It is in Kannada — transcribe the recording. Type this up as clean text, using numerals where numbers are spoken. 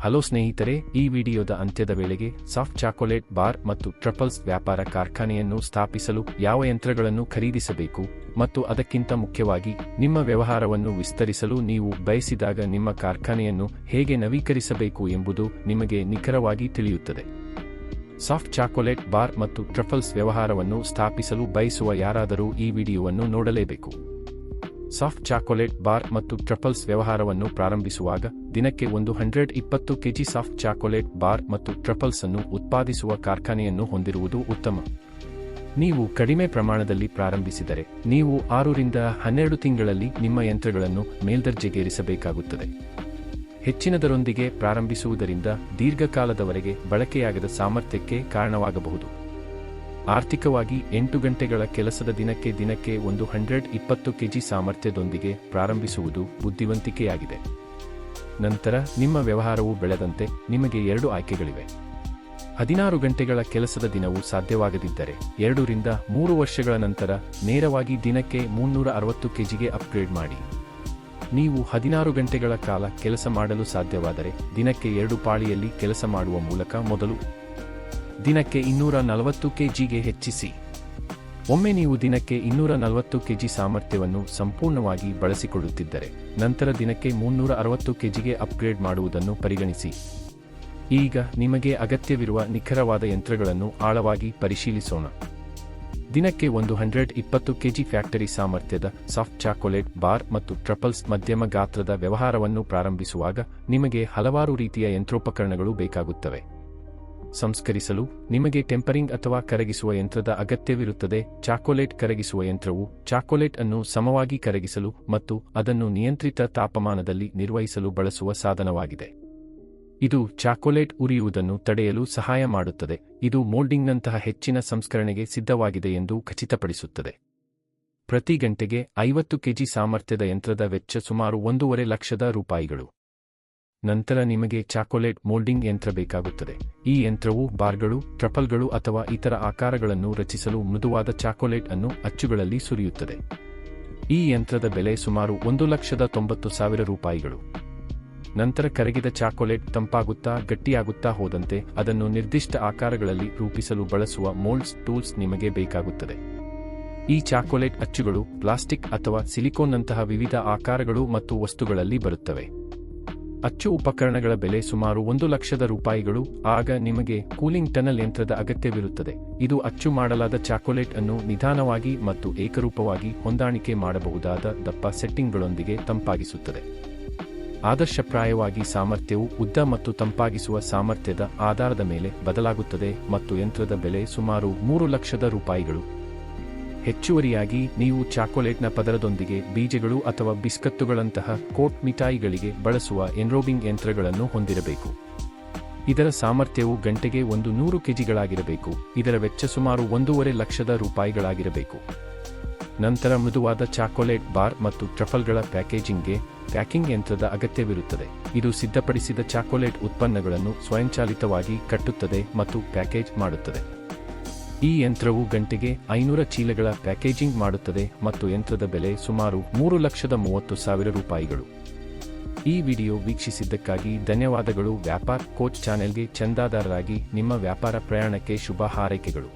ಹಲೋ ಸ್ನೇಹಿತರೆ, ಈ ವಿಡಿಯೋದ ಅಂತ್ಯದ ವೇಳೆಗೆ ಸಾಫ್ಟ್ ಚಾಕೊಲೇಟ್ ಬಾರ್ ಮತ್ತು ಟ್ರಫಲ್ಸ್ ವ್ಯಾಪಾರ ಕಾರ್ಖಾನೆಯನ್ನು ಸ್ಥಾಪಿಸಲು ಯಾವ ಯಂತ್ರಗಳನ್ನು ಖರೀದಿಸಬೇಕು ಮತ್ತು ಅದಕ್ಕಿಂತ ಮುಖ್ಯವಾಗಿ ನಿಮ್ಮ ವ್ಯವಹಾರವನ್ನು ವಿಸ್ತರಿಸಲು ನೀವು ಬಯಸಿದಾಗ ನಿಮ್ಮ ಕಾರ್ಖಾನೆಯನ್ನು ಹೇಗೆ ನವೀಕರಿಸಬೇಕು ಎಂಬುದು ನಿಮಗೆ ನಿಖರವಾಗಿ ತಿಳಿಯುತ್ತದೆ. ಸಾಫ್ಟ್ ಚಾಕೊಲೇಟ್ ಬಾರ್ ಮತ್ತು ಟ್ರಫಲ್ಸ್ ವ್ಯವಹಾರವನ್ನು ಸ್ಥಾಪಿಸಲು ಬಯಸುವ ಯಾರಾದರೂ ಈ ವಿಡಿಯೋವನ್ನು ನೋಡಲೇಬೇಕು. ಸಾಫ್ಟ್ ಚಾಕೊಲೇಟ್ ಬಾರ್ ಮತ್ತು ಟ್ರಫಲ್ಸ್ ವ್ಯವಹಾರವನ್ನು ಪ್ರಾರಂಭಿಸುವಾಗ ದಿನಕ್ಕೆ 120 ಕೆಜಿ ಸಾಫ್ಟ್ ಚಾಕೊಲೇಟ್ ಬಾರ್ ಮತ್ತು ಟ್ರಫಲ್ಸ್ ಅನ್ನು ಉತ್ಪಾದಿಸುವ ಕಾರ್ಖಾನೆಯನ್ನು ಹೊಂದಿರುವುದು ಉತ್ತಮ. ನೀವು ಕಡಿಮೆ ಪ್ರಮಾಣದಲ್ಲಿ ಪ್ರಾರಂಭಿಸಿದರೆ ನೀವು 6 ರಿಂದ 12 ತಿಂಗಳಲ್ಲಿ ನಿಮ್ಮ ಯಂತ್ರಗಳನ್ನು ಮೇಲ್ದರ್ಜೆಗೇರಿಸಬೇಕಾಗುತ್ತದೆ. ಹೆಚ್ಚಿನದರೊಂದಿಗೆ ಪ್ರಾರಂಭಿಸುವುದರಿಂದ ದೀರ್ಘಕಾಲದವರೆಗೆ ಬಳಕೆಯಾಗದ ಸಾಮರ್ಥ್ಯಕ್ಕೆ ಕಾರಣವಾಗಬಹುದು. ಆರ್ಥಿಕವಾಗಿ 8 ಗಂಟೆಗಳ ಕೆಲಸದ ದಿನಕ್ಕೆ 120 ಕೆಜಿ ಸಾಮರ್ಥ್ಯದೊಂದಿಗೆ ಪ್ರಾರಂಭಿಸುವುದು ಬುದ್ಧಿವಂತಿಕೆಯಾಗಿದೆ. ನಂತರ ನಿಮ್ಮ ವ್ಯವಹಾರವು ಬೆಳೆದಂತೆ ನಿಮಗೆ 2 ಆಯ್ಕೆಗಳಿವೆ. 16 ಗಂಟೆಗಳ ಕೆಲಸದ ದಿನವು ಸಾಧ್ಯವಾಗದಿದ್ದರೆ 2 ರಿಂದ 3 ವರ್ಷಗಳ ನಂತರ ನೇರವಾಗಿ ದಿನಕ್ಕೆ 360 ಕೆಜಿಗೆ ಅಪ್ಗ್ರೇಡ್ ಮಾಡಿ. ನೀವು 16 ಗಂಟೆಗಳ ಕಾಲ ಕೆಲಸ ಮಾಡಲು ಸಾಧ್ಯವಾದರೆ ದಿನಕ್ಕೆ 2 ಪಾಳಿಯಲ್ಲಿ ಕೆಲಸ ಮಾಡುವ ಮೂಲಕ ಮೊದಲು ದಿನಕ್ಕೆ 240 ಕೆಜಿಗೆ ಹೆಚ್ಚಿಸಿ. ಒಮ್ಮೆ ನೀವು ದಿನಕ್ಕೆ 240 ಕೆಜಿ ಸಾಮರ್ಥ್ಯವನ್ನು ಸಂಪೂರ್ಣವಾಗಿ ಬಳಸಿಕೊಳ್ಳುತ್ತಿದ್ದರೆ ನಂತರ ದಿನಕ್ಕೆ 360 ಕೆಜಿಗೆ ಅಪ್ಗ್ರೇಡ್ ಮಾಡುವುದನ್ನು ಪರಿಗಣಿಸಿ. ಈಗ ನಿಮಗೆ ಅಗತ್ಯವಿರುವ ನಿಖರವಾದ ಯಂತ್ರಗಳನ್ನು ಆಳವಾಗಿ ಪರಿಶೀಲಿಸೋಣ. ದಿನಕ್ಕೆ 120 ಕೆಜಿ ಫ್ಯಾಕ್ಟರಿ ಸಾಮರ್ಥ್ಯದ ಸಾಫ್ಟ್ ಚಾಕೊಲೇಟ್ ಬಾರ್ ಮತ್ತು ಟ್ರಫಲ್ಸ್ ಮಧ್ಯಮ ಗಾತ್ರದ ವ್ಯವಹಾರವನ್ನು ಪ್ರಾರಂಭಿಸುವಾಗ ನಿಮಗೆ ಹಲವಾರು ರೀತಿಯ ಯಂತ್ರೋಪಕರಣಗಳು ಬೇಕಾಗುತ್ತವೆ. ಸಂಸ್ಕರಿಸಲು ನಿಮಗೆ ಟೆಂಪರಿಂಗ್ ಅಥವಾ ಕರಗಿಸುವ ಯಂತ್ರದ ಅಗತ್ಯವಿರುತ್ತದೆ. ಚಾಕೊಲೇಟ್ ಕರಗಿಸುವ ಯಂತ್ರವು ಚಾಕೊಲೇಟ್ ಅನ್ನು ಸಮವಾಗಿ ಕರಗಿಸಲು ಮತ್ತು ಅದನ್ನು ನಿಯಂತ್ರಿತ ತಾಪಮಾನದಲ್ಲಿ ನಿರ್ವಹಿಸಲು ಬಳಸುವ ಸಾಧನವಾಗಿದೆ. ಇದು ಚಾಕೊಲೇಟ್ ಉರಿಯುವುದನ್ನು ತಡೆಯಲು ಸಹಾಯ ಮಾಡುತ್ತದೆ. ಇದು ಮೋಲ್ಡಿಂಗ್ನಂತಹ ಹೆಚ್ಚಿನ ಸಂಸ್ಕರಣೆಗೆ ಸಿದ್ಧವಾಗಿದೆ ಎಂದು ಖಚಿತಪಡಿಸುತ್ತದೆ. ಪ್ರತಿ ಗಂಟೆಗೆ 50 ಕೆಜಿ ಸಾಮರ್ಥ್ಯದ ಯಂತ್ರದ ವೆಚ್ಚ ಸುಮಾರು $1.5 ಲಕ್ಷ. ನಂತರ ನಿಮಗೆ ಚಾಕೊಲೇಟ್ ಮೋಲ್ಡಿಂಗ್ ಯಂತ್ರ ಬೇಕಾಗುತ್ತದೆ. ಈ ಯಂತ್ರವು ಬಾರ್ಗಳು, ಟ್ರಫಲ್ಗಳು ಅಥವಾ ಇತರ ಆಕಾರಗಳನ್ನು ರಚಿಸಲು ಮೃದುವಾದ ಚಾಕೊಲೇಟ್ ಅನ್ನು ಅಚ್ಚುಗಳಲ್ಲಿ ಸುರಿಯುತ್ತದೆ. ಈ ಯಂತ್ರದ ಬೆಲೆ ಸುಮಾರು $1,90,000. ನಂತರ ಕರಗಿದ ಚಾಕೊಲೇಟ್ ತಂಪಾಗುತ್ತಾ ಗಟ್ಟಿಯಾಗುತ್ತಾ ಹೋದಂತೆ ಅದನ್ನು ನಿರ್ದಿಷ್ಟ ಆಕಾರಗಳಲ್ಲಿ ರೂಪಿಸಲು ಬಳಸುವ ಮೋಲ್ಡ್ಸ್ ಟೂಲ್ಸ್ ನಿಮಗೆ ಬೇಕಾಗುತ್ತದೆ. ಈ ಚಾಕೊಲೇಟ್ ಅಚ್ಚುಗಳು ಪ್ಲಾಸ್ಟಿಕ್ ಅಥವಾ ಸಿಲಿಕೋನ್ನಂತಹ ವಿವಿಧ ಆಕಾರಗಳು ಮತ್ತು ವಸ್ತುಗಳಲ್ಲಿ ಬರುತ್ತವೆ. ಅಚ್ಚು ಉಪಕರಣಗಳ ಬೆಲೆ ಸುಮಾರು $1 ಲಕ್ಷ. ಆಗ ನಿಮಗೆ ಕೂಲಿಂಗ್ ಟನಲ್ ಯಂತ್ರದ ಅಗತ್ಯವಿರುತ್ತದೆ. ಇದು ಅಚ್ಚು ಮಾಡಲಾದ ಚಾಕೊಲೇಟ್ ಅನ್ನು ನಿಧಾನವಾಗಿ ಮತ್ತು ಏಕರೂಪವಾಗಿ ಹೊಂದಾಣಿಕೆ ಮಾಡಬಹುದಾದ ದಪ್ಪ ಸೆಟ್ಟಿಂಗ್ಗಳೊಂದಿಗೆ ತಂಪಾಗಿಸುತ್ತದೆ. ಆದರ್ಶಪ್ರಾಯವಾಗಿ ಸಾಮರ್ಥ್ಯವು ಉದ್ದ ಮತ್ತು ತಂಪಾಗಿಸುವ ಸಾಮರ್ಥ್ಯದ ಆಧಾರದ ಮೇಲೆ ಬದಲಾಗುತ್ತದೆ ಮತ್ತು ಯಂತ್ರದ ಬೆಲೆ ಸುಮಾರು $3 ಲಕ್ಷ. ಹೆಚ್ಚುವರಿಯಾಗಿ ನೀವು ಚಾಕೊಲೇಟ್ನ ಪದರದೊಂದಿಗೆ ಬೀಜಗಳು ಅಥವಾ ಬಿಸ್ಕತ್ತುಗಳಂತಹ ಕೋಟ್ ಮಿಠಾಯಿಗಳಿಗೆ ಬಳಸುವ ಎನ್ರೋಬಿಂಗ್ ಯಂತ್ರಗಳನ್ನು ಹೊಂದಿರಬೇಕು. ಇದರ ಸಾಮರ್ಥ್ಯವು ಗಂಟೆಗೆ 100 ಕೆಜಿಗಳಾಗಿರಬೇಕು. ಇದರ ವೆಚ್ಚ ಸುಮಾರು $1.5 ಲಕ್ಷ. ನಂತರ ಮೃದುವಾದ ಚಾಕೊಲೇಟ್ ಬಾರ್ ಮತ್ತು ಟ್ರಫಲ್ಗಳ ಪ್ಯಾಕೇಜಿಂಗ್ಗೆ ಪ್ಯಾಕಿಂಗ್ ಯಂತ್ರದ ಅಗತ್ಯವಿರುತ್ತದೆ. ಇದು ಸಿದ್ಧಪಡಿಸಿದ ಚಾಕೊಲೇಟ್ ಉತ್ಪನ್ನಗಳನ್ನು ಸ್ವಯಂಚಾಲಿತವಾಗಿ ಕಟ್ಟುತ್ತದೆ ಮತ್ತು ಪ್ಯಾಕೇಜ್ ಮಾಡುತ್ತದೆ. ಈ ಯಂತ್ರವು ಗಂಟೆಗೆ 500 ಚೀಲಗಳ ಪ್ಯಾಕೇಜಿಂಗ್ ಮಾಡುತ್ತದೆ ಮತ್ತು ಯಂತ್ರದ ಬೆಲೆ ಸುಮಾರು $3,30,000. ಈ ವಿಡಿಯೋ ವೀಕ್ಷಿಸಿದ್ದಕ್ಕಾಗಿ ಧನ್ಯವಾದಗಳು. ವ್ಯಾಪಾರ ಕೋಚ್ ಚಾನೆಲ್ಗೆ ಚಂದಾದಾರರಾಗಿ ನಿಮ್ಮ ವ್ಯಾಪಾರ ಪ್ರಯಾಣಕ್ಕೆ ಶುಭ ಹಾರೈಕೆಗಳು.